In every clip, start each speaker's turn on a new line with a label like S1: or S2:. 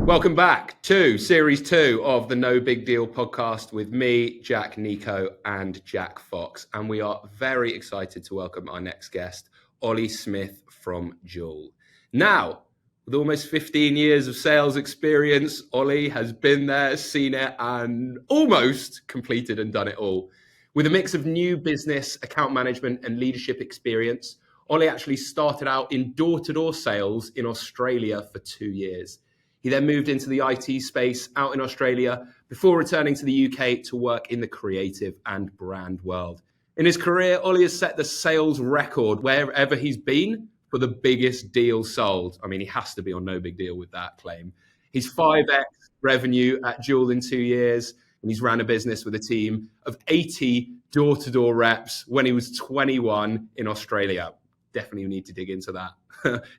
S1: Welcome back to Series 2 of the No Big Deal podcast with me, Jack Nico, and Jack Fox. And we are very excited to welcome our next guest, Ollie Smith from Joule. Now, with almost 15 years of sales experience, Ollie has been there, seen it, and almost completed and done it all. With a mix of new business, account management, and leadership experience, Ollie actually started out in door-to-door sales in Australia for 2 years. He then moved into the IT space out in Australia before returning to the UK to work in the creative and brand world. In his career, Ollie has set the sales record wherever he's been for the biggest deal sold. I mean, he has to be on No Big Deal with that claim. He's 5x revenue at Joule in 2 years, and he's ran a business with a team of 80 door-to-door reps when he was 21 in Australia. Definitely need to dig into that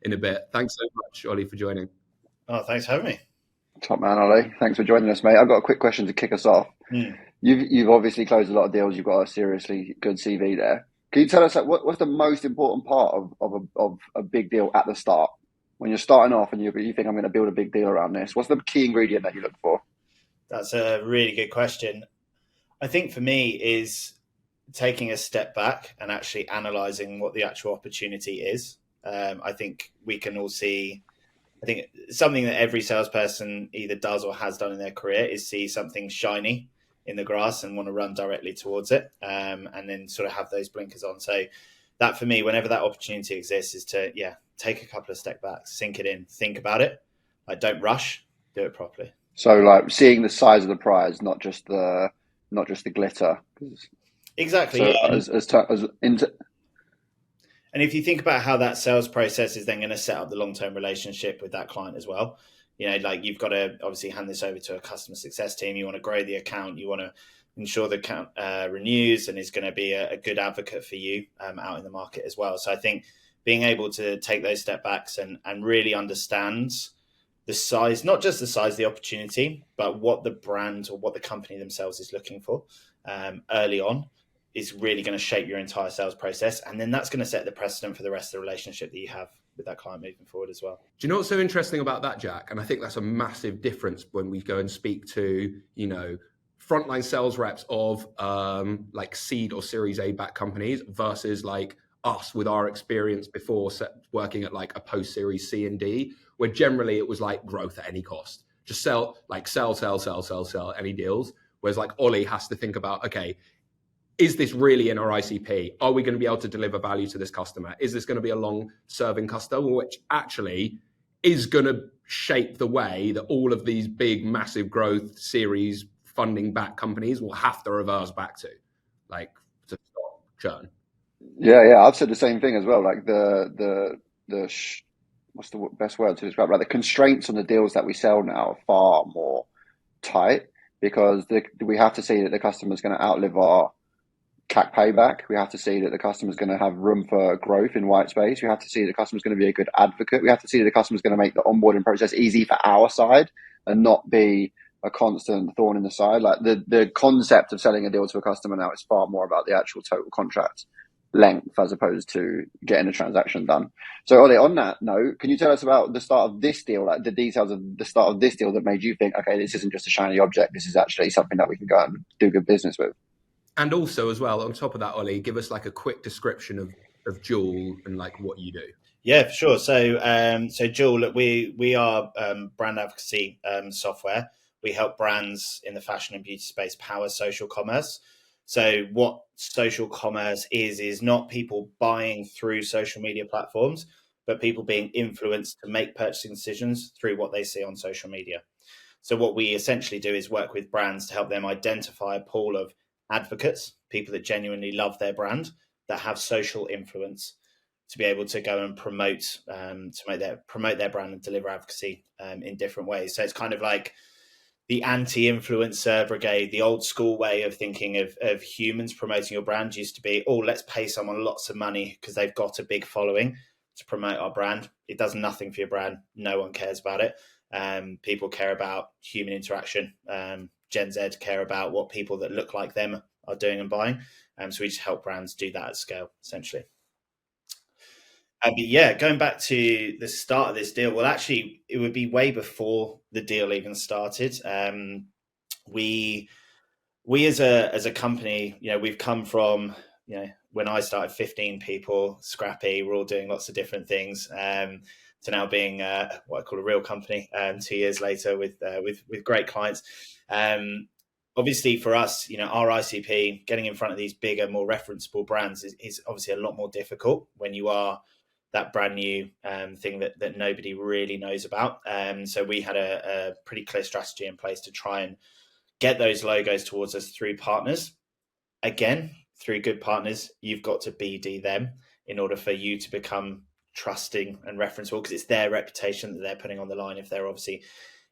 S1: in a bit. Thanks so much, Ollie, for joining.
S2: Oh, thanks for having me.
S3: Top man, Ollie. Thanks for joining us, mate. I've got a quick question to kick us off. You've obviously closed a lot of deals. You've got a seriously good CV there. Can you tell us what's the most important part of a big deal at the start? When you're starting off and you think, I'm going to build a big deal around this, what's the key ingredient that you look for?
S2: That's a really good question. I think for me is taking a step back and actually analysing what the actual opportunity is. I think we can all see... I think something that every salesperson either does or has done in their career is see something shiny in the grass and want to run directly towards it, and then sort of have those blinkers on. So that for me, whenever that opportunity exists, is to take a couple of step backs, sink it in, think about it. Like, don't rush, do it properly.
S3: So like seeing the size of the prize, not just the glitter.
S2: Exactly.
S3: So
S2: And if you think about how that sales process is then going to set up the long-term relationship with that client as well, like you've got to obviously hand this over to a customer success team. You want to grow the account. You want to ensure the account renews and is going to be a good advocate for you out in the market as well. So I think being able to take those step backs and really understand the size, not just the size of the opportunity, but what the brand or what the company themselves is looking for early on, is really going to shape your entire sales process. And then that's going to set the precedent for the rest of the relationship that you have with that client moving forward as well.
S1: Do you know what's so interesting about that, Jack? And I think that's a massive difference when we go and speak to, frontline sales reps of like seed or Series A backed companies versus like us with our experience before working at like a post Series C and D, where generally it was like growth at any cost. Just sell any deals. Whereas like Ollie has to think about, okay, is this really in our ICP? Are we going to be able to deliver value to this customer? Is this going to be a long-serving customer, which actually is going to shape the way that all of these big, massive growth series funding-backed companies will have to reverse back to stop churn?
S3: Yeah, I've said the same thing as well. Like what's the best word to describe? Like the constraints on the deals that we sell now are far more tight because we have to see that the customer's going to outlive our CAC payback. We have to see that the customer's going to have room for growth in white space. We have to see the customer's going to be a good advocate. We have to see that the customer's going to make the onboarding process easy for our side and not be a constant thorn in the side. Like the concept of selling a deal to a customer now is far more about the actual total contract length as opposed to getting a transaction done. So Ollie, on that note, can you tell us about the start of this deal, like the details of the start of this deal that made you think, okay, this isn't just a shiny object. This is actually something that we can go and do good business with?
S1: And also as well, on top of that, Ollie, give us like a quick description of Joule and like what you do.
S2: Yeah, for sure. So Joule, look, we are brand advocacy software. We help brands in the fashion and beauty space power social commerce. So what social commerce is not people buying through social media platforms, but people being influenced to make purchasing decisions through what they see on social media. So what we essentially do is work with brands to help them identify a pool of advocates, people that genuinely love their brand, that have social influence, to be able to go and promote their brand and deliver advocacy in different ways. So it's kind of like the anti-influencer brigade. The old school way of thinking of humans promoting your brand used to be, let's pay someone lots of money because they've got a big following to promote our brand. It does nothing for your brand. No one cares about it. People care about human interaction. Gen Z care about what people that look like them are doing and buying. So we just help brands do that at scale, essentially. But yeah, going back to the start of this deal, well, actually, it would be way before the deal even started. We as a company, we've come from, when I started, 15 people, scrappy. We're all doing lots of different things. To now being what I call a real company. 2 years later, with great clients. Obviously, for us, our ICP, getting in front of these bigger, more referenceable brands is obviously a lot more difficult when you are that brand new thing that nobody really knows about. So we had a pretty clear strategy in place to try and get those logos towards us through partners. Again, through good partners, you've got to BD them in order for you to become trusting and referenceable, because it's their reputation that they're putting on the line if they're obviously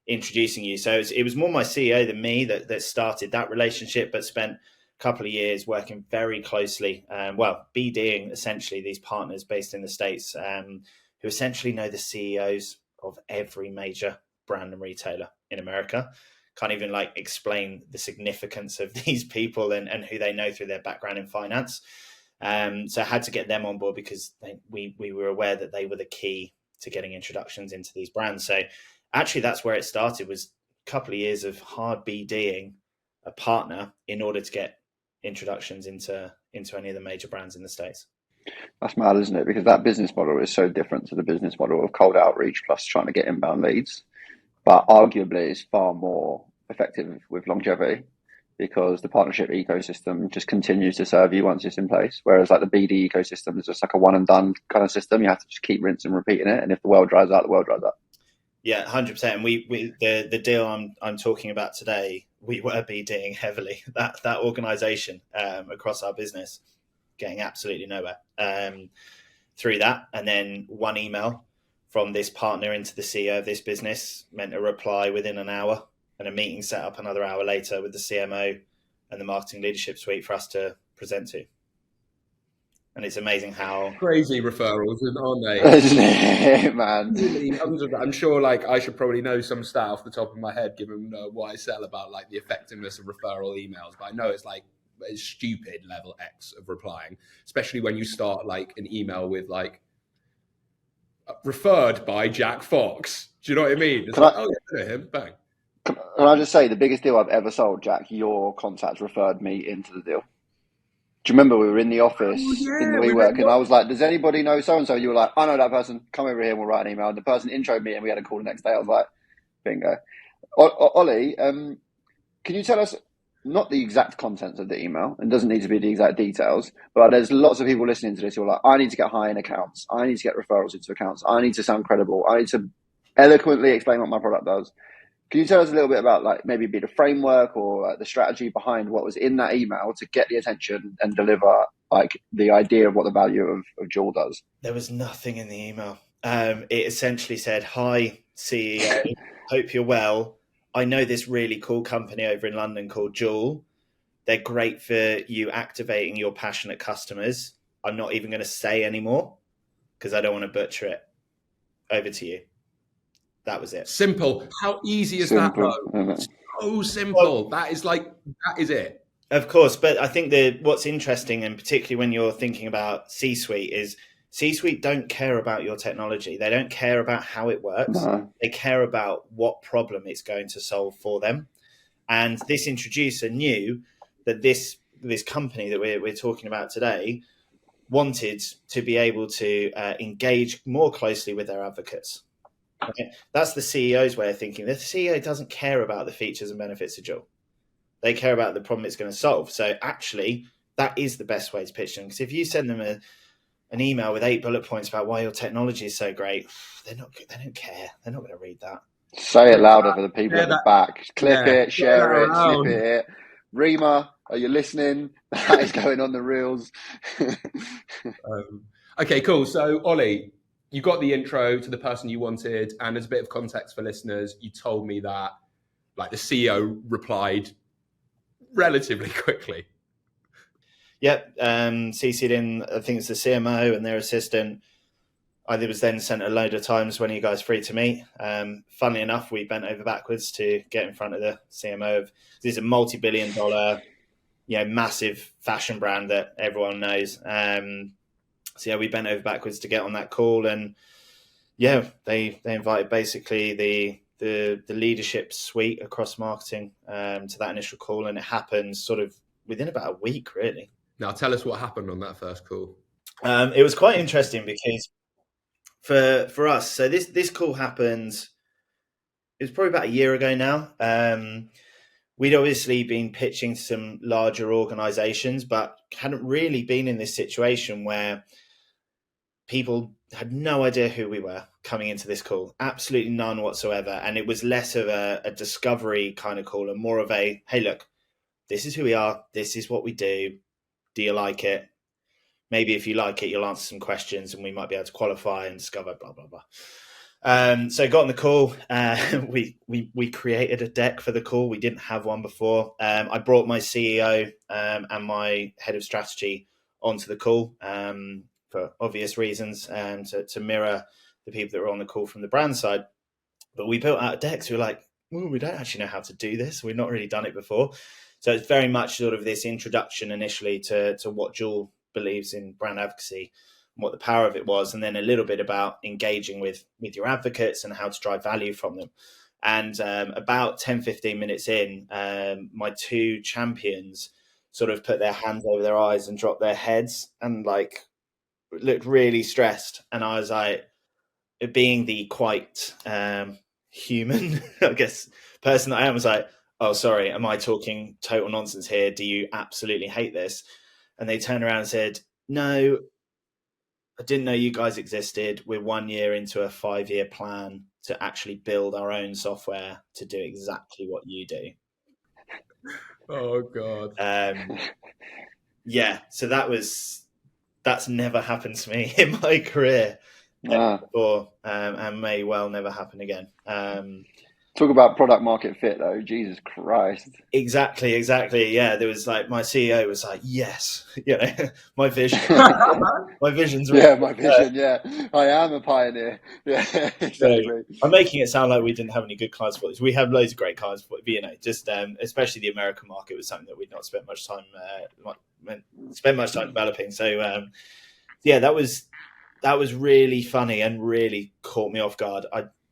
S2: introducing you. So it was more my CEO than me that started that relationship, but spent a couple of years working very closely, BDing essentially these partners based in the States, who essentially know the CEOs of every major brand and retailer in America. Can't even explain the significance of these people and who they know through their background in finance. So I had to get them on board because we were aware that they were the key to getting introductions into these brands. So actually, that's where it started, was a couple of years of hard BDing a partner in order to get introductions into any of the major brands in the States.
S3: That's mad, isn't it? Because that business model is so different to the business model of cold outreach plus trying to get inbound leads. But arguably, it's far more effective with longevity because the partnership ecosystem just continues to serve you once it's in place. Whereas the BD ecosystem is just like a one and done kind of system. You have to just keep rinsing and repeating it. And if the well dries out, the well dries out.
S2: Yeah, 100%. And the deal I'm talking about today, we were BDing heavily that organization across our business, getting absolutely nowhere through that. And then one email from this partner into the CEO of this business meant a reply within an hour, and a meeting set up another hour later with the CMO and the marketing leadership suite for us to present to. And it's amazing how
S1: crazy referrals, aren't they?
S3: Isn't it, man?
S1: I'm sure I should probably know some stat off the top of my head, given what I sell about the effectiveness of referral emails. But I know it's a stupid level X of replying, especially when you start an email with referred by Jack Fox. Do you know what I mean? It's oh yeah, I know him, bang.
S3: Can I just say the biggest deal I've ever sold, Jack? Your contacts referred me into the deal. Do you remember we were in the office in the WeWork and I was like, does anybody know so-and-so? You were like, I know that person. Come over here and we'll write an email. And the person introed me and we had a call the next day. I was like, bingo. Ollie, can you tell us, not the exact contents of the email, and doesn't need to be the exact details, but there's lots of people listening to this who are like, I need to get high in accounts. I need to get referrals into accounts. I need to sound credible. I need to eloquently explain what my product does. Can you tell us a little bit about maybe the framework or the strategy behind what was in that email to get the attention and deliver the idea of what the value of Joule does?
S2: There was nothing in the email. It essentially said, "Hi, CEO, hope you're well. I know this really cool company over in London called Joule. They're great for you activating your passionate customers. I'm not even going to say anymore because I don't want to butcher it. Over to you." That was it.
S1: Simple. How easy is that, though? So simple. That is it.
S2: Of course, but I think what's interesting, and particularly when you're thinking about C-suite, is C-suite don't care about your technology. They don't care about how it works.
S3: No.
S2: They care about what problem it's going to solve for them. And this introducer knew that this company that we're talking about today wanted to be able to engage more closely with their advocates. Okay? That's the CEO's way of thinking. The CEO doesn't care about the features and benefits of Joule. They care about the problem it's going to solve. So actually, that is the best way to pitch them. Because if you send them an email with 8 bullet points about why your technology is so great, they don't care. They're not going to read that.
S3: Say it louder for the people at the back. Clip it, share it, snip it. Rima, are you listening? That is going on the reels.
S1: Okay, cool. So Ollie, you got the intro to the person you wanted, and as a bit of context for listeners, you told me that the CEO replied relatively quickly.
S2: Yep, CC'd in, I think it's the CMO and their assistant. I was then sent a load of times, when are you guys free to meet? Funnily enough, we bent over backwards to get in front of the CMO of, this is a multi-billion-dollar, massive fashion brand that everyone knows. So yeah, we bent over backwards to get on that call, and yeah, they invited basically the leadership suite across marketing to that initial call, and it happened sort of within about a week, really.
S1: Now, tell us what happened on that first call.
S2: It was quite interesting because for us, so this call happened. It was probably about a year ago now. We'd obviously been pitching to some larger organizations, but hadn't really been in this situation where people had no idea who we were coming into this call. Absolutely none whatsoever. And it was less of a discovery kind of call and more of a, hey, look, this is who we are. This is what we do. Do you like it? Maybe if you like it, you'll answer some questions and we might be able to qualify and discover blah, blah, blah. So I got on the call. We created a deck for the call. We didn't have one before. I brought my CEO and my head of strategy onto the call for obvious reasons, to mirror the people that were on the call from the brand side. But we built out a deck. So we're like, we don't actually know how to do this. We've not really done it before. So it's very much sort of this introduction initially to what Joel believes in brand advocacy, what the power of it was, and then a little bit about engaging with your advocates and how to drive value from them. And about 10, 15 minutes in, my two champions sort of put their hands over their eyes and dropped their heads and like looked really stressed. And I was like, being the quite human, I guess, person that I am, was like, oh, sorry, am I talking total nonsense here? Do you absolutely hate this? And they turned around and said, no, I didn't know you guys existed. We're 1 year into a 5-year plan to actually build our own software to do exactly what you do.
S1: Oh, God.
S2: Yeah, so that's never happened to me in my career before, and may well never happen again.
S3: Talk about product market fit, though. Jesus Christ.
S2: Exactly. Yeah, there was like my CEO was like, "Yes, my vision, my vision's
S3: really my vision. Yeah, I am a pioneer. Yeah, exactly.
S2: So I'm making it sound like we didn't have any good clients for this. We have loads of great clients for it, just especially the American market was something that we'd not spent much time developing. So yeah, that was really funny and really caught me off guard.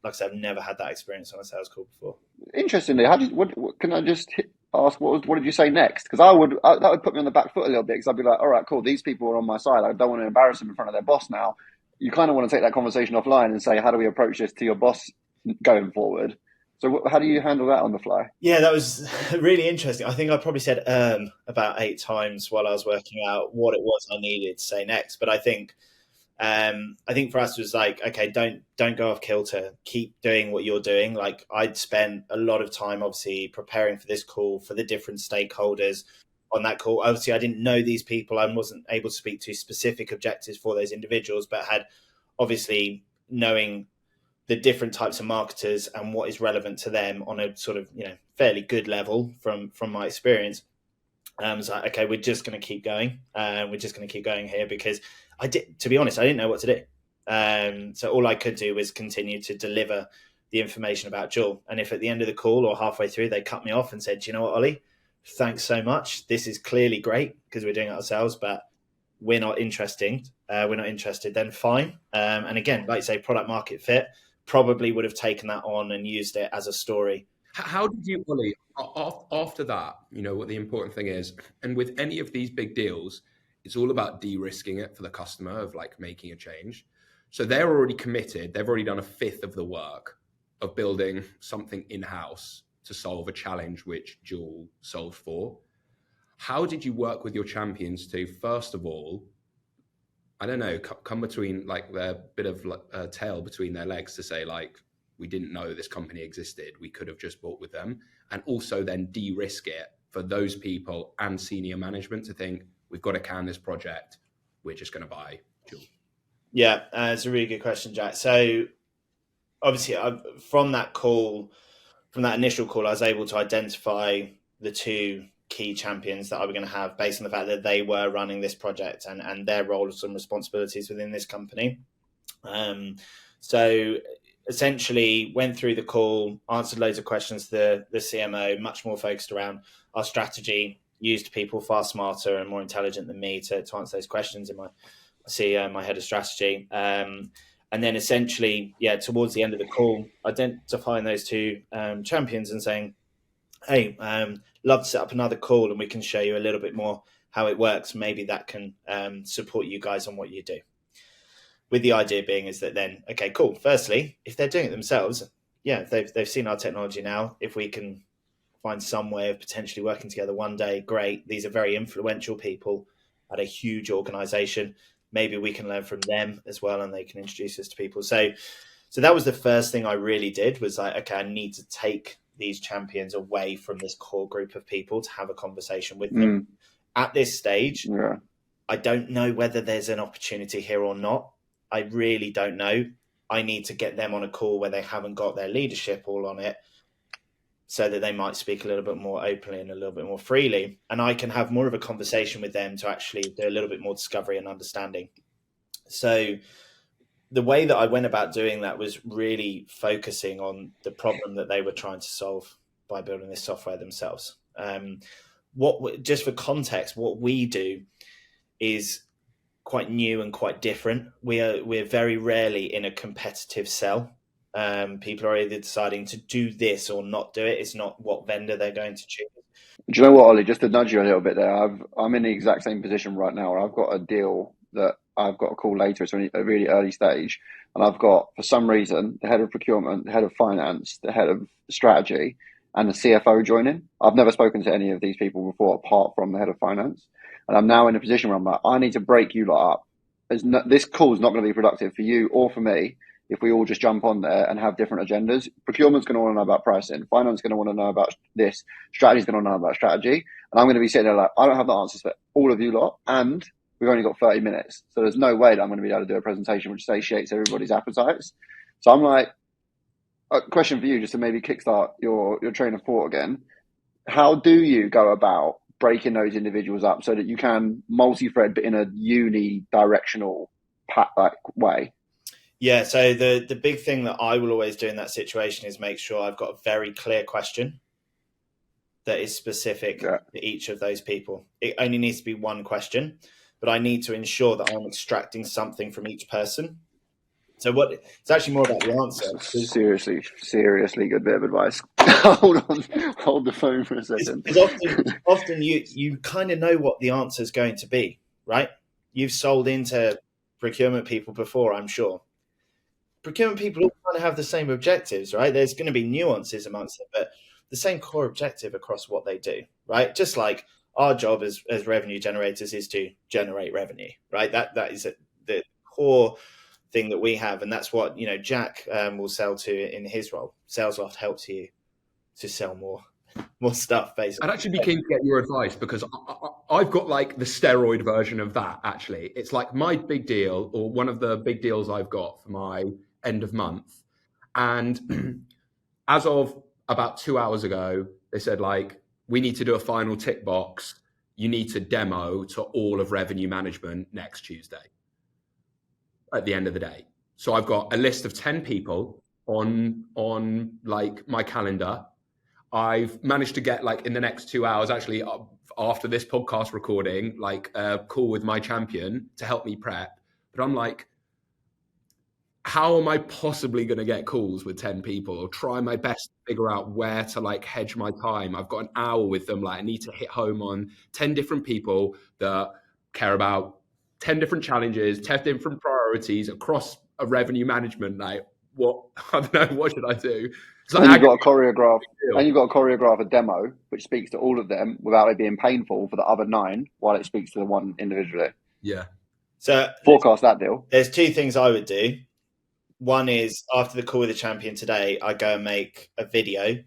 S2: Like I said, I've never had that experience on a sales call before.
S3: Interestingly, what can I just ask? What did you say next? Because that would put me on the back foot a little bit. Because I'd be like, all right, cool. These people are on my side. I don't want to embarrass them in front of their boss now. You kind of want to take that conversation offline and say, how do we approach this to your boss going forward? So how do you handle that on the fly?
S2: Yeah, that was really interesting. I think I probably said about 8 times while I was working out what it was I needed to say next. But I think for us it was like, okay, don't go off kilter. Keep doing what you're doing. Like I'd spent a lot of time obviously preparing for this call for the different stakeholders on that call. Obviously, I didn't know these people. I wasn't able to speak to specific objectives for those individuals, but had obviously knowing the different types of marketers and what is relevant to them on a sort of fairly good level from my experience. So okay, we're just going to keep going. We're just going to keep going here because to be honest, I didn't know what to do. So all I could do was continue to deliver the information about Joel. And if at the end of the call or halfway through they cut me off and said, you know what, Ollie, thanks so much. This is clearly great because we're doing it ourselves, but we're not interested. Then fine. And again, like you say, product market fit, probably would have taken that on and used it as a story.
S1: How did you, Ollie, after that, what the important thing is, and with any of these big deals, it's all about de-risking it for the customer of like making a change. So they're already committed. They've already done a fifth of the work of building something in-house to solve a challenge which Joel solved for. How did you work with your champions to, first of all, I don't know, come between like their bit of tail between their legs to say like, we didn't know this company existed. We could have just bought with them. And also then de-risk it for those people and senior management to think, we've got to can this project. We're just going to buy Joel.
S2: Yeah, it's a really good question, Jack. So obviously from that initial call, I was able to identify the two key champions that I was going to have based on the fact that they were running this project and their roles and responsibilities within this company. So essentially went through the call, answered loads of questions to the CMO, much more focused around our strategy, used people far smarter and more intelligent than me to answer those questions in CEO, my head of strategy. And then essentially, towards the end of the call, identifying those two champions and saying, hey, love to set up another call and we can show you a little bit more how it works. Maybe that can support you guys on what you do. With the idea being is that then, okay, cool. Firstly, if they're doing it themselves, they've seen our technology now. If we can find some way of potentially working together one day, great. These are very influential people at a huge organization. Maybe we can learn from them as well and they can introduce us to people. So that was the first thing I really did, was like, okay, I need to take these champions away from this core group of people to have a conversation with them. At this stage, I don't know whether there's an opportunity here or not. I really don't know. I need to get them on a call where they haven't got their leadership all on it, so that they might speak a little bit more openly and a little bit more freely. And I can have more of a conversation with them to actually do a little bit more discovery and understanding. So the way that I went about doing that was really focusing on the problem that they were trying to solve by building this software themselves. Just for context, what we do is quite new and quite different. We're very rarely in a competitive sell. People are either deciding to do this or not do it. It's not what vendor they're going to choose.
S3: Do you know what, Ollie? Just to nudge you a little bit there, I'm in the exact same position right now. I've got a deal that I've got a call later. It's a really early stage, and I've got, for some reason, the head of procurement, the head of finance, the head of strategy, and the CFO joining. I've never spoken to any of these people before, apart from the head of finance, and I'm now in a position where I'm like, I need to break you lot up. This call is not going to be productive for you or for me if we all just jump on there and have different agendas. Procurement's going to want to know about pricing. Finance is going to want to know about this. Strategy's going to know about strategy. And I'm going to be sitting there like, I don't have the answers for all of you lot. And we've only got 30 minutes. So there's no way that I'm going to be able to do a presentation which satiates everybody's appetites. So I'm like, a question for you, just to maybe kickstart your train of thought again. How do you go about breaking those individuals up so that you can multi-thread, but in a unidirectional way?
S2: Yeah, so the big thing that I will always do in that situation is make sure I've got a very clear question that is specific to each of those people. It only needs to be one question, but I need to ensure that I'm extracting something from each person. So it's actually more about the answer.
S3: Seriously good bit of advice. Hold the phone for a second.
S2: Because often you kind of know what the answer is going to be, right? You've sold into procurement people before, I'm sure. Procurement people all kind of have the same objectives, right? There's going to be nuances amongst them, but the same core objective across what they do, right? Just like our job as revenue generators is to generate revenue, right? That is the core thing that we have, and that's what Jack will sell to in his role. SalesLoft helps you to sell more stuff, basically.
S1: I'd actually be keen to get your advice, because I've got like the steroid version of that. Actually, it's like my big deal, or one of the big deals I've got for my end of month, and as of about 2 hours ago, they said, like, we need to do a final tick box. You need to demo to all of revenue management next Tuesday at the end of the day. So I've got a list of 10 people on like my calendar. I've managed to get, like, in the next 2 hours, actually after this podcast recording, like a call with my champion to help me prep. But I'm like, how am I possibly going to get calls with 10 people, or try my best to figure out where to like hedge my time? I've got an hour with them. Like, I need to hit home on 10 different people that care about 10 different challenges, 10 different priorities across a revenue management. Like, what? I don't know. What should I do?
S3: So and you've got to choreograph a demo which speaks to all of them without it being painful for the other 9 while it speaks to the one individually.
S1: Yeah.
S2: So
S3: forecast that deal.
S2: There's 2 things I would do. One is, after the call with the champion today, I go and make a video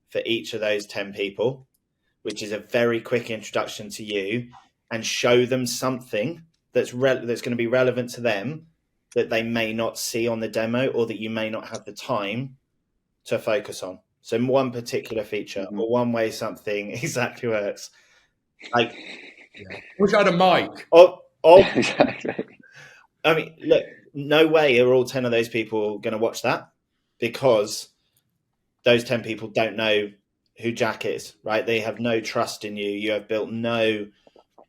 S2: for each of those 10 people, which is a very quick introduction to you, and show them something that's going to be relevant to them that they may not see on the demo, or that you may not have the time to focus on. So one particular feature, or one way something exactly works. Like,
S1: wish I had a mic.
S3: Exactly.
S2: I mean, look, no way are all 10 of those people going to watch that, because those 10 people don't know who Jack is, right? They have no trust in you. You have built no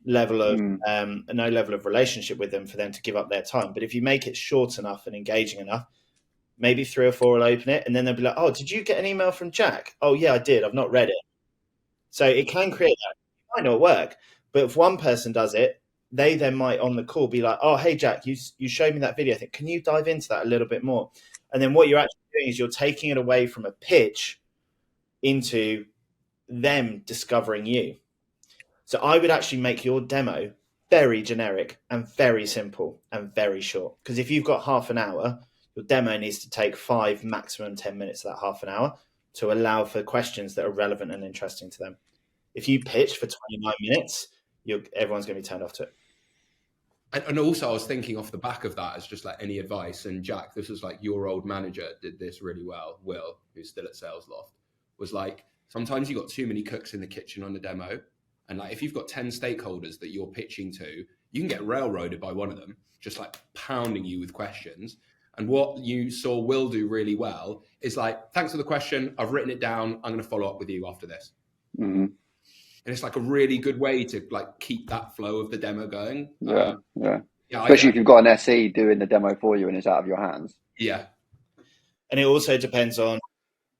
S2: level of relationship with them for them to give up their time. But if you make it short enough and engaging enough, maybe 3 or 4 will open it, and then they'll be like, "Oh, did you get an email from Jack? Oh, yeah, I did. I've not read it." So it can create that. It might not work, but if one person does it, they then might on the call be like, "Oh, hey Jack, you showed me that video. I think, can you dive into that a little bit more?" And then what you're actually doing is you're taking it away from a pitch into them discovering you. So I would actually make your demo very generic and very simple and very short. Because if you've got half an hour, your demo needs to take 5, maximum 10 minutes of that half an hour to allow for questions that are relevant and interesting to them. If you pitch for 29 minutes, everyone's going to be turned off to it.
S1: And also, I was thinking off the back of that as just like any advice. And Jack, this was like your old manager did this really well. Will, who's still at Sales Loft, was like, sometimes you got too many cooks in the kitchen on the demo. And like, if you've got 10 stakeholders that you're pitching to, you can get railroaded by one of them, just like pounding you with questions. And what you saw Will do really well is like, thanks for the question. I've written it down. I'm going to follow up with you after this.
S3: Mm-hmm.
S1: And it's like a really good way to like keep that flow of the demo going.
S3: Yeah.
S1: Yeah,
S3: especially if you've got an SE doing the demo for you and it's out of your hands.
S1: Yeah.
S2: And it also depends on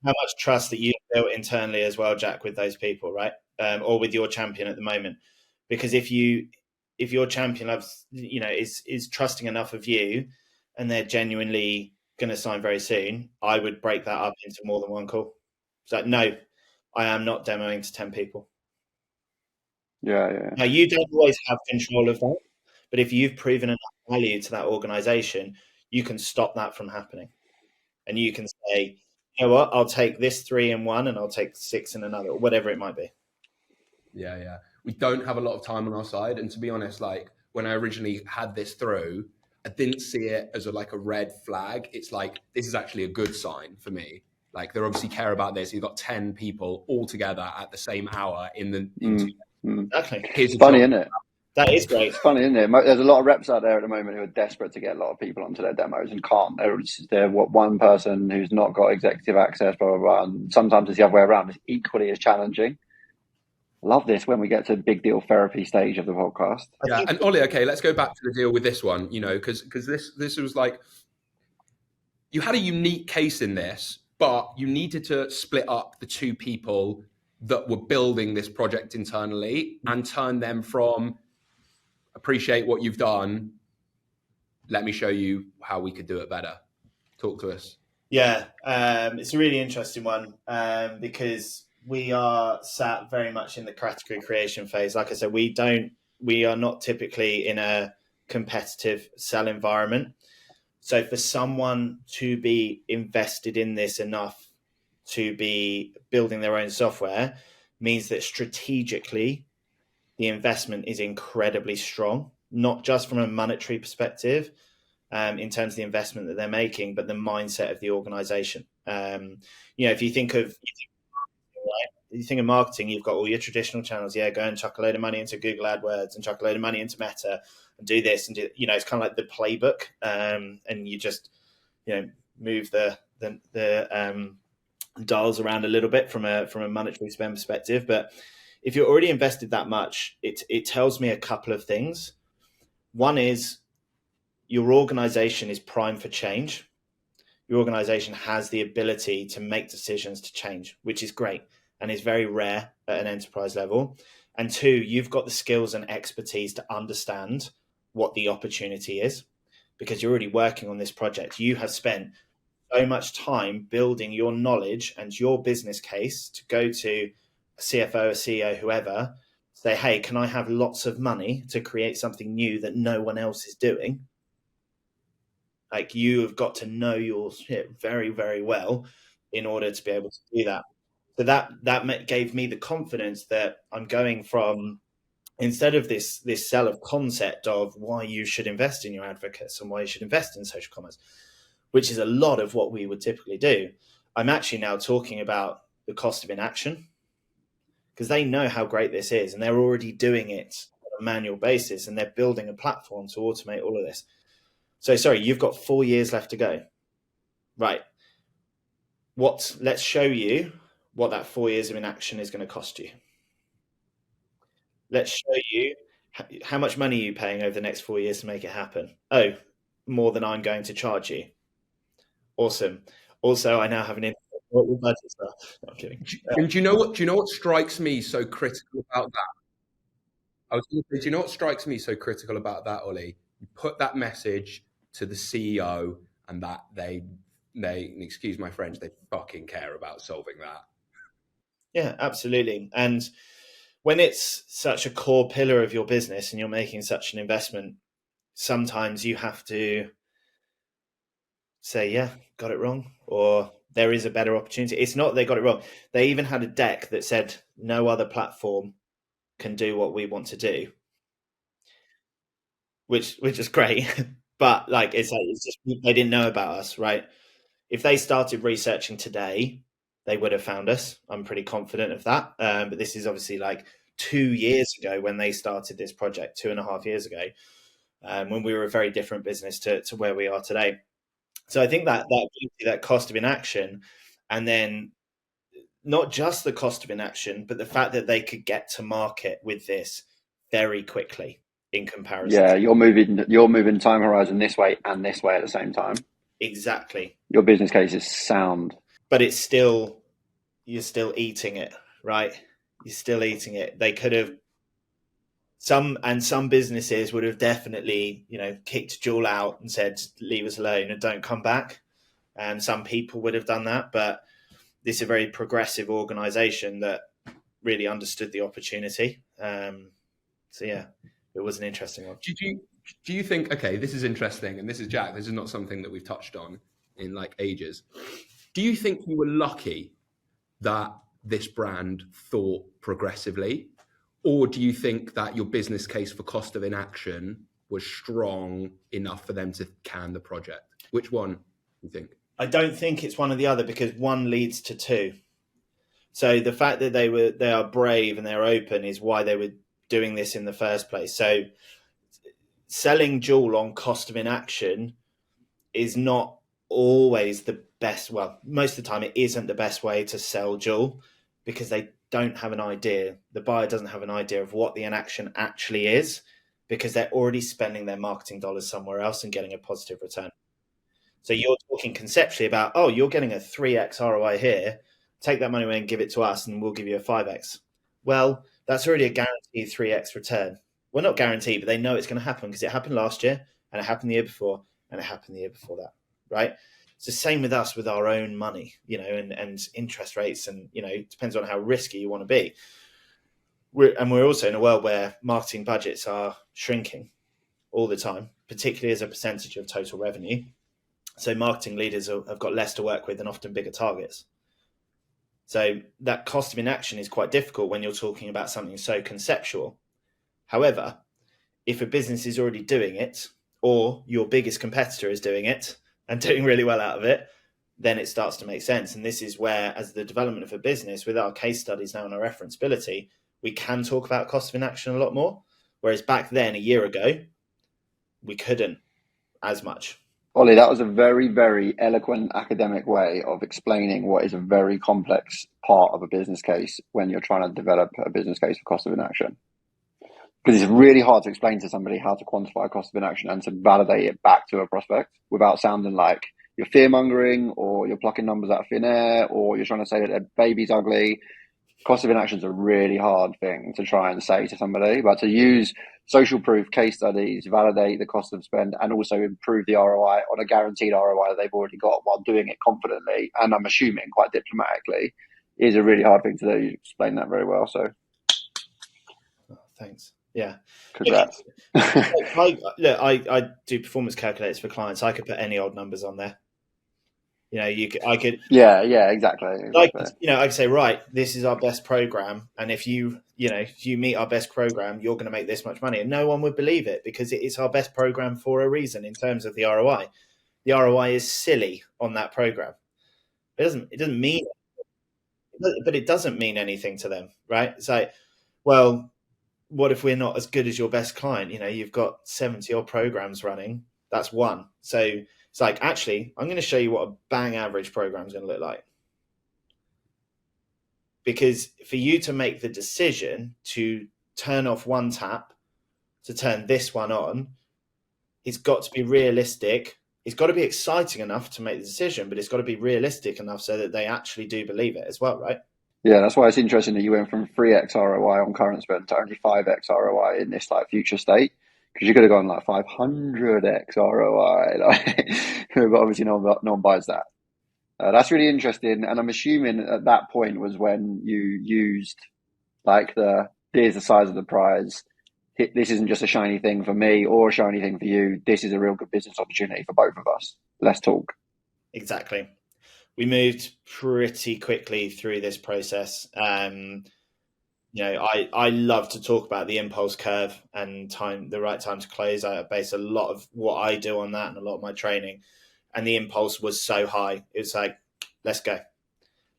S2: how much trust that you've built internally as well, Jack, with those people, right? Or with your champion at the moment. Because if your champion loves, is trusting enough of you and they're genuinely going to sign very soon, I would break that up into more than one call. It's like, no, I am not demoing to 10 people.
S3: Yeah.
S2: Now, you don't always have control of that, but if you've proven enough value to that organization, you can stop that from happening. And you can say, you know what, I'll take this 3 in one and I'll take 6 in another, or whatever it might be.
S1: Yeah. We don't have a lot of time on our side. And to be honest, like when I originally had this through, I didn't see it as a red flag. It's like, this is actually a good sign for me. Like they obviously care about this. You've got 10 people all together at the same hour in
S2: Exactly.
S3: It's funny, isn't it?
S2: That is great.
S3: It's funny, isn't it? There's a lot of reps out there at the moment who are desperate to get a lot of people onto their demos and can't. They're one person who's not got executive access, blah, blah, blah. And sometimes it's the other way around. It's equally as challenging. I love this when we get to the big deal therapy stage of the podcast.
S1: Yeah, and Ollie, okay, let's go back to the deal with this one, because this was like, you had a unique case in this, but you needed to split up the 2 people that were building this project internally and turn them from appreciate what you've done, let me show you how we could do it better. Talk to us.
S2: Yeah, it's a really interesting one because we are sat very much in the category creation phase. Like I said, we are not typically in a competitive sell environment. So for someone to be invested in this enough to be building their own software means that strategically the investment is incredibly strong, not just from a monetary perspective in terms of the investment that they're making, but the mindset of the organization. If you think of marketing, you've got all your traditional channels. Yeah, go and chuck a load of money into Google AdWords and chuck a load of money into Meta and do this and do. It's kind of like the playbook, and you just move the dials around a little bit from a monetary spend perspective. But if you're already invested that much, it tells me a couple of things. One is your organization is primed for change. Your organization has the ability to make decisions to change, which is great and is very rare at an enterprise level. And 2, you've got the skills and expertise to understand what the opportunity is because you're already working on this project. You have spent so much time building your knowledge and your business case to go to a CFO, a CEO, whoever, say, hey, can I have lots of money to create something new that no one else is doing? Like you have got to know your shit very, very well in order to be able to do that. So that gave me the confidence that I'm going from, instead of this sell of concept of why you should invest in your advocates and why you should invest in social commerce, which is a lot of what we would typically do, I'm actually now talking about the cost of inaction because they know how great this is and they're already doing it on a manual basis and they're building a platform to automate all of this. So, sorry, you've got 4 years left to go. Right. Let's show you what that 4 years of inaction is going to cost you. Let's show you how much money are you paying over the next 4 years to make it happen? Oh, more than I'm going to charge you. Awesome. Also, I now have an what your budgets are. No, I'm kidding.
S1: And do you know what? Do you know what strikes me so critical about that? I was going to say, do you know what strikes me so critical about that, Ollie? You put that message to the CEO, and that they, excuse my French, they fucking care about solving that.
S2: Yeah, absolutely. And when it's such a core pillar of your business and you're making such an investment, sometimes you have to say, yeah, got it wrong, or there is a better opportunity. It's not they got it wrong. They even had a deck that said no other platform can do what we want to do, which is great. But like it's just they didn't know about us, right? If they started researching today, they would have found us. I'm pretty confident of that. But this is obviously like 2 years ago when they started this project, 2.5 years ago, when we were a very different business to where we are today. So I think that cost of inaction, and then not just the cost of inaction, but the fact that they could get to market with this very quickly in comparison.
S3: Yeah, you're moving time horizon this way and this way at the same time.
S2: Exactly.
S3: Your business case is sound.
S2: But you're still eating it, right? You're still eating it. They could have some businesses would have definitely, kicked Joule out and said, leave us alone and don't come back. And some people would have done that, but this is a very progressive organization that really understood the opportunity. So yeah, it was an interesting one.
S1: Do you think, okay, this is interesting, and this is Jack, this is not something that we've touched on in like ages. Do you think you were lucky that this brand thought progressively? Or do you think that your business case for cost of inaction was strong enough for them to can the project? Which one do you think?
S2: I don't think it's one or the other, because one leads to two. So the fact that they are brave and they're open is why they were doing this in the first place. So selling Joule on cost of inaction is not always the best. Well, most of the time it isn't the best way to sell Joule, because they don't have an idea. The buyer doesn't have an idea of what the inaction actually is, because they're already spending their marketing dollars somewhere else and getting a positive return. So you're talking conceptually about, oh, you're getting a 3x ROI here. Take that money away and give it to us, and we'll give you a 5x. Well, that's already a guaranteed 3x return. Well, not guaranteed, but they know it's going to happen because it happened last year, and it happened the year before, and it happened the year before that, right? It's the same with us with our own money, and interest rates, and it depends on how risky you want to be. We're also in a world where marketing budgets are shrinking all the time, particularly as a percentage of total revenue. So marketing leaders have got less to work with and often bigger targets. So that cost of inaction is quite difficult when you're talking about something so conceptual. However, if a business is already doing it, or your biggest competitor is doing it and doing really well out of it, then it starts to make sense. And this is where, as the development of a business, with our case studies now and our referenceability, we can talk about cost of inaction a lot more. Whereas back then, a year ago, we couldn't as much.
S3: Ollie, that was a very, very eloquent academic way of explaining what is a very complex part of a business case when you're trying to develop a business case for cost of inaction. Because it's really hard to explain to somebody how to quantify cost of inaction and to validate it back to a prospect without sounding like you're fear-mongering or you're plucking numbers out of thin air or you're trying to say that their baby's ugly. Cost of inaction is a really hard thing to try and say to somebody, but to use social proof case studies, validate the cost of spend, and also improve the ROI on a guaranteed ROI that they've already got while doing it confidently, and I'm assuming quite diplomatically, is a really hard thing to do. You explained that very well. So,
S2: thanks. Yeah.
S3: Congrats.
S2: I do performance calculators for clients. I could put any odd numbers on there. I could.
S3: Yeah, exactly.
S2: I could say, right, this is our best program, and if you meet our best program, you're going to make this much money, and no one would believe it because it's our best program for a reason in terms of the ROI. The ROI is silly on that program. It doesn't mean, but it doesn't mean anything to them, right? It's like, well, what if we're not as good as your best client? You've got 70 odd programs running. That's one. So it's like, actually, I'm going to show you what a bang average program is going to look like. Because for you to make the decision to turn off one tap to turn this one on, it's got to be realistic. It's got to be exciting enough to make the decision, but it's got to be realistic enough so that they actually do believe it as well, right?
S3: Yeah, that's why it's interesting that you went from 3x ROI on current spend to only 5x ROI in this like future state, because you could have gone like 500x ROI, like, but obviously no one buys that. That's really interesting, and I'm assuming at that point was when you used like here's the size of the prize. This isn't just a shiny thing for me or a shiny thing for you. This is a real good business opportunity for both of us. Let's talk.
S2: Exactly. We moved pretty quickly through this process. I love to talk about the impulse curve and the right time to close. I base a lot of what I do on that and a lot of my training. And the impulse was so high. It was like, let's go.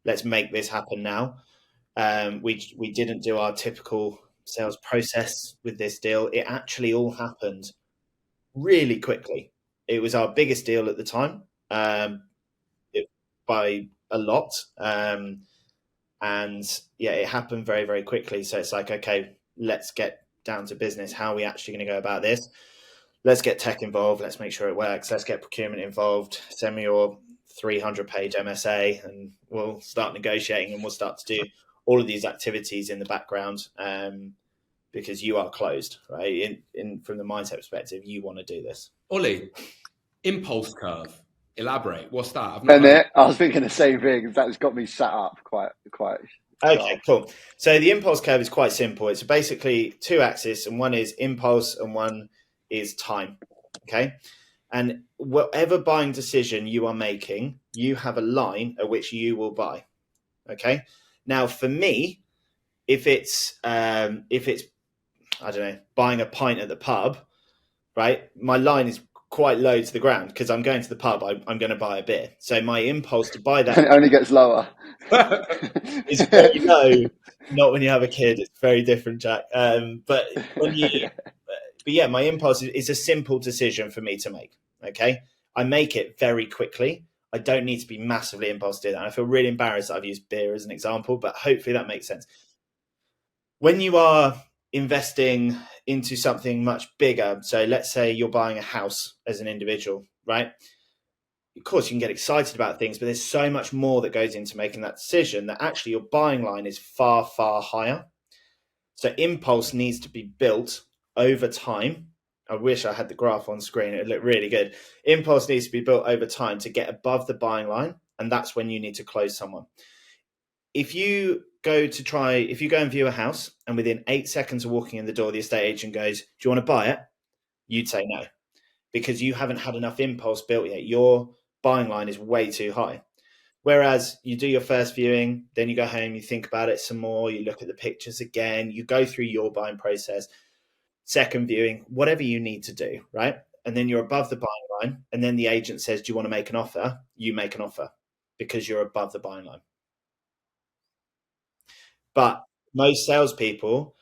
S2: Let's make this happen now. We didn't do our typical sales process with this deal. It actually all happened really quickly. It was our biggest deal at the time, by a lot. And yeah, it happened very, very quickly. So it's like, okay, let's get down to business. How are we actually going to go about this? Let's get tech involved. Let's make sure it works. Let's get procurement involved. Send me your 300-page MSA and we'll start negotiating, and we'll start to do all of these activities in the background, because you are closed, right? From the mindset perspective, you want to do this.
S1: Ollie, impulse curve. Elaborate. What's that?
S3: I was thinking the same thing. That's got me sat up quite.
S2: Okay, cool. So the impulse curve is quite simple. It's basically two axes, and one is impulse and one is time. Okay. And whatever buying decision you are making, you have a line at which you will buy. Okay. Now, for me, if it's I don't know, buying a pint at the pub, right? My line is quite low to the ground because I'm going to the pub. I'm going to buy a beer. So my impulse to buy that
S3: And it only gets lower.
S2: It's very low. Not when you have a kid. It's very different, Jack. But yeah, my impulse is a simple decision for me to make. Okay, I make it very quickly. I don't need to be massively impulsive to do that. And I feel really embarrassed that I've used beer as an example, but hopefully that makes sense. When you are investing into something much bigger, so let's say you're buying a house as an individual, right? Of course, you can get excited about things, but there's so much more that goes into making that decision that actually your buying line is far, far higher. So impulse needs to be built over time. I wish I had the graph on screen. It would look really good. Impulse needs to be built over time to get above the buying line, and that's when you need to close someone. If you go and view a house, and within 8 seconds of walking in the door, the estate agent goes, "Do you want to buy it?" You'd say no, because you haven't had enough impulse built yet. Your buying line is way too high. Whereas you do your first viewing, then you go home, you think about it some more, you look at the pictures again, you go through your buying process, second viewing, whatever you need to do, right? And then you're above the buying line, and then the agent says, "Do you want to make an offer?" You make an offer because you're above the buying line. But most salespeople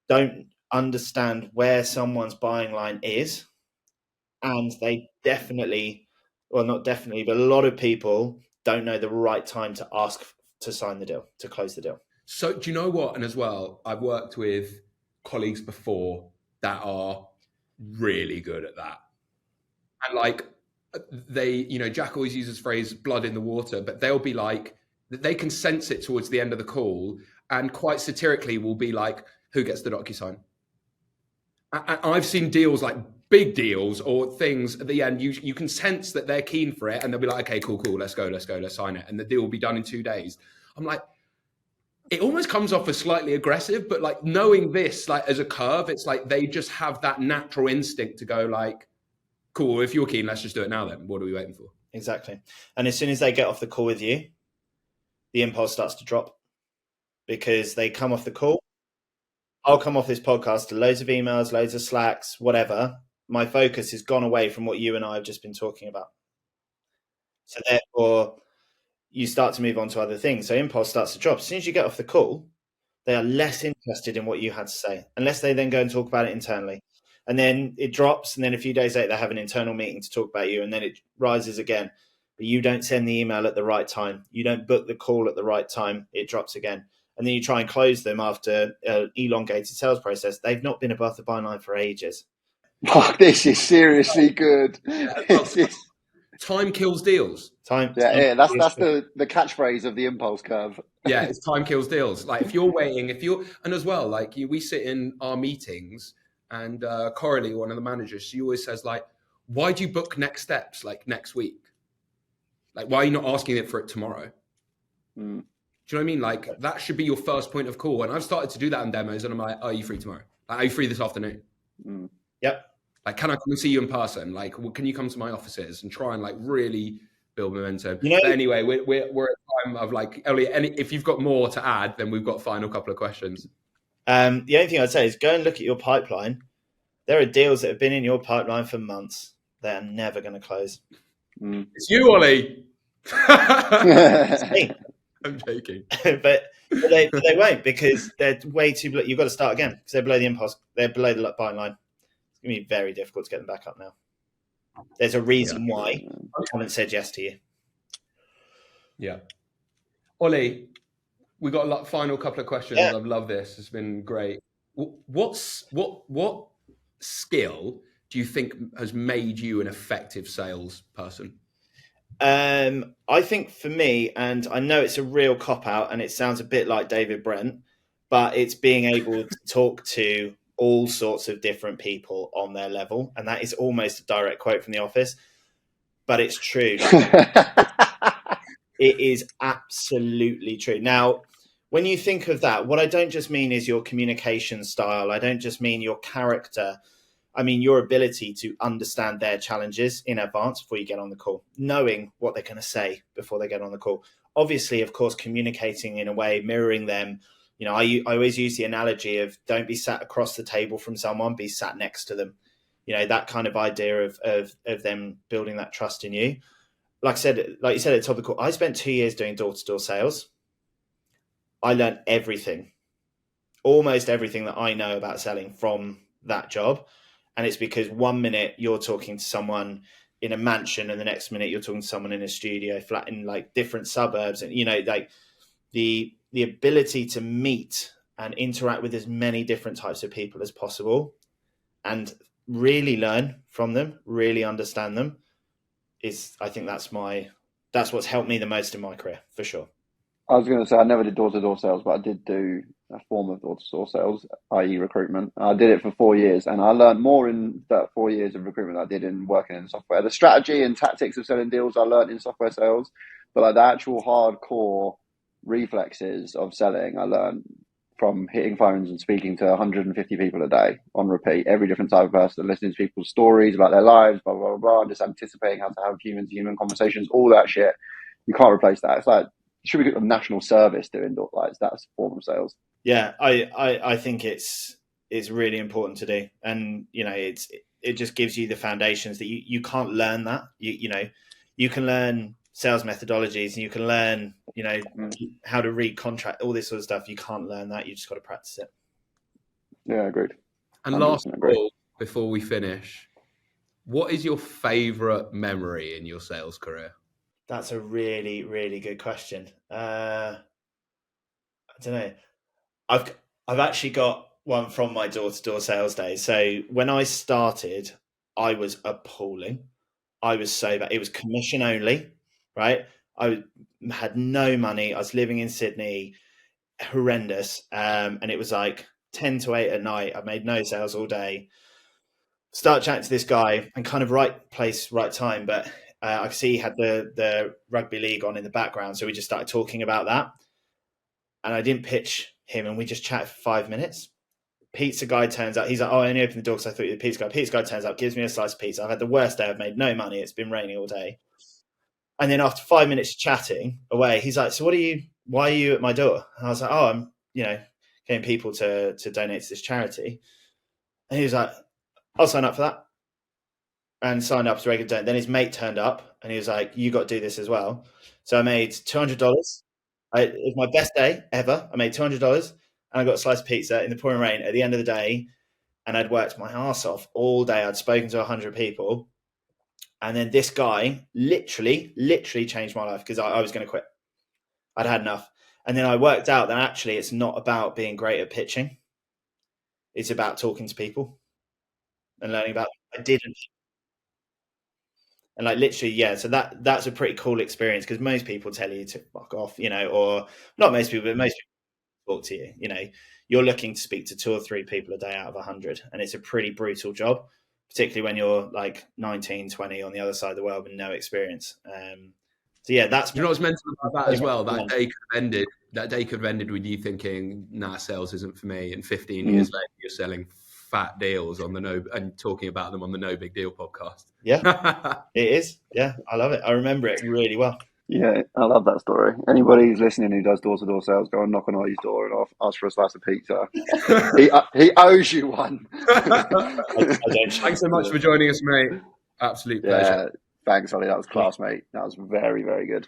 S2: don't understand where someone's buying line is, and they not definitely, but a lot of people don't know the right time to ask to sign the deal, to close the deal.
S1: So do you know what? And as well, I've worked with colleagues before that are really good at that. And like Jack always uses the phrase blood in the water, but they'll be like, they can sense it towards the end of the call and quite satirically will be like, "Who gets the DocuSign?" I've seen deals like big deals or things at the end, you can sense that they're keen for it and they'll be like, "Okay, cool, let's go, let's sign it." And the deal will be done in 2 days. I'm like, it almost comes off as slightly aggressive, but like knowing this, like as a curve, it's like they just have that natural instinct to go like, "Cool, if you're keen, let's just do it now then. What are we waiting for?"
S2: Exactly. And as soon as they get off the call with you, the impulse starts to drop because they come off the call. I'll come off this podcast to loads of emails, loads of Slacks, whatever. My focus has gone away from what you and I have just been talking about. So therefore, you start to move on to other things. So impulse starts to drop. As soon as you get off the call, they are less interested in what you had to say, unless they then go and talk about it internally. And then it drops, and then a few days later, they have an internal meeting to talk about you, and then it rises again. But you don't send the email at the right time. You don't book the call at the right time. It drops again. and then you try and close them after an elongated sales process, they've not been above the buy line for ages.
S3: Fuck, this is seriously good. This is
S1: Time kills deals.
S2: Time
S3: that's the catchphrase of the impulse curve.
S1: Yeah, it's time kills deals. Like if you're waiting, and as well, like we sit in our meetings, and Coralie, one of the managers, she always says like, "Why do you book next steps like next week? Like why are you not asking it for it tomorrow?" Do you know what I mean? Like that should be your first point of call. And I've started to do that in demos, and I'm like, "Are you free tomorrow? Like, are you free this afternoon?"
S2: Yep.
S1: Like, can I come and see you in person? Like, can you come to my offices and try and like really build momentum? But anyway, we're at time of like, Ellie, if you've got more to add, then we've got final couple of questions.
S2: The only thing I'd say is go and look at your pipeline. There are deals that have been in your pipeline for months. They are never going to close.
S1: It's you, Ollie.
S2: It's me.
S1: I'm joking.
S2: but they won't, because they're way too below. You've got to start again because they're below the impulse. They're below the buying line. It's going to be very difficult to get them back up now. There's a reason why I haven't said yes to you. Yeah.
S1: Ollie, we got a final couple of questions. I've loved this. It's been great. What skill do you think has made you an effective salesperson?
S2: I think for me, and I know it's a real cop-out and it sounds a bit like David Brent, but it's being able to talk to all sorts of different people on their level. And that is almost a direct quote from The Office, but it's true. It is absolutely true. Now, when you think of that, what I don't just mean is your communication style. I don't just mean your character. I mean your ability to understand their challenges in advance before you get on the call, knowing what they're going to say before they get on the call. Obviously, of course, communicating in a way, mirroring them. You know, I always use the analogy of don't be sat across the table from someone, be sat next to them. You know, that kind of idea of them building that trust in you. Like you said at the top of the call, I spent 2 years doing door-to-door sales. I learned everything, almost everything that I know about selling from that job. And it's because 1 minute you're talking to someone in a mansion and the next minute you're talking to someone in a studio flat in like different suburbs. And, you know, like the ability to meet and interact with as many different types of people as possible and really learn from them, really understand them I think that's what's helped me the most in my career, for sure.
S3: I was going to say I never did door-to-door sales, but I did do a form of door-to-door sales, i.e. recruitment. I did it for 4 years, and I learned more in that 4 years of recruitment than I did in working in software. The strategy and tactics of selling deals I learned in software sales, but like the actual hardcore reflexes of selling, I learned from hitting phones and speaking to 150 people a day on repeat, every different type of person, listening to people's stories about their lives, blah, blah, blah, blah, and just anticipating how to have human-to-human conversations, all that shit. You can't replace that. It's like, should we get a national service doing like that's a form of sales?
S2: Yeah, I think it's really important to do, and you know it just gives you the foundations that you can't learn that. You know you can learn sales methodologies and you can learn how to read contract, all this sort of stuff. You can't learn that. You just got to practice it.
S3: Yeah, agreed.
S1: And last of all, before we finish, what is your favorite memory in your sales career?
S2: That's a really, really good question. I don't know. I've actually got one from my door-to-door sales days. So when I started, I was appalling. I was so bad. It was commission only, right? I had no money. I was living in Sydney, horrendous. And it was like 10 to 8 at night. I made no sales all day. Start chatting to this guy, and kind of right place, right time. But I could see he had the rugby league on in the background. So we just started talking about that. And I didn't pitch him, and we just chatted for 5 minutes. Pizza guy turns up. He's like, oh, I only opened the door because I thought you were the pizza guy. Pizza guy turns up, gives me a slice of pizza. I've had the worst day. I've made no money. It's been raining all day. And then after 5 minutes chatting away, he's like, so why are you at my door? And I was like, oh, I'm, getting people to donate to this charity. And he was like, I'll sign up for that. And signed up as a regular donor. Then his mate turned up and he was like, you got to do this as well. So I made $200. It was my best day ever. I made $200 and I got a slice of pizza in the pouring rain at the end of the day. And I'd worked my ass off all day. I'd spoken to 100 people. And then this guy literally changed my life because I was going to quit. I'd had enough. And then I worked out that actually it's not about being great at pitching. It's about talking to people and learning about I didn't. And like literally, yeah. So that's a pretty cool experience, because most people tell you to fuck off, or not most people, but most people talk to you. You're looking to speak to 2 or 3 people a day out of 100, and it's a pretty brutal job, particularly when you're like 19, 20 on the other side of the world with no experience. So yeah, that's
S1: what's mental about that as well. That day could have ended with you thinking, "Nah, sales isn't for me." And 15 years later, you're selling fat deals on and talking about them on the No Big Deal podcast.
S2: Yeah, it is. Yeah, I love it. I remember it really well.
S3: Yeah, I love that story. Anybody who's listening who does door-to-door sales, go and knock on Ollie's door and ask for a slice of pizza. he owes you one.
S1: Thanks so much for joining us, mate. Absolute pleasure.
S3: Yeah, thanks, Ollie. That was class, mate. That was very, very good.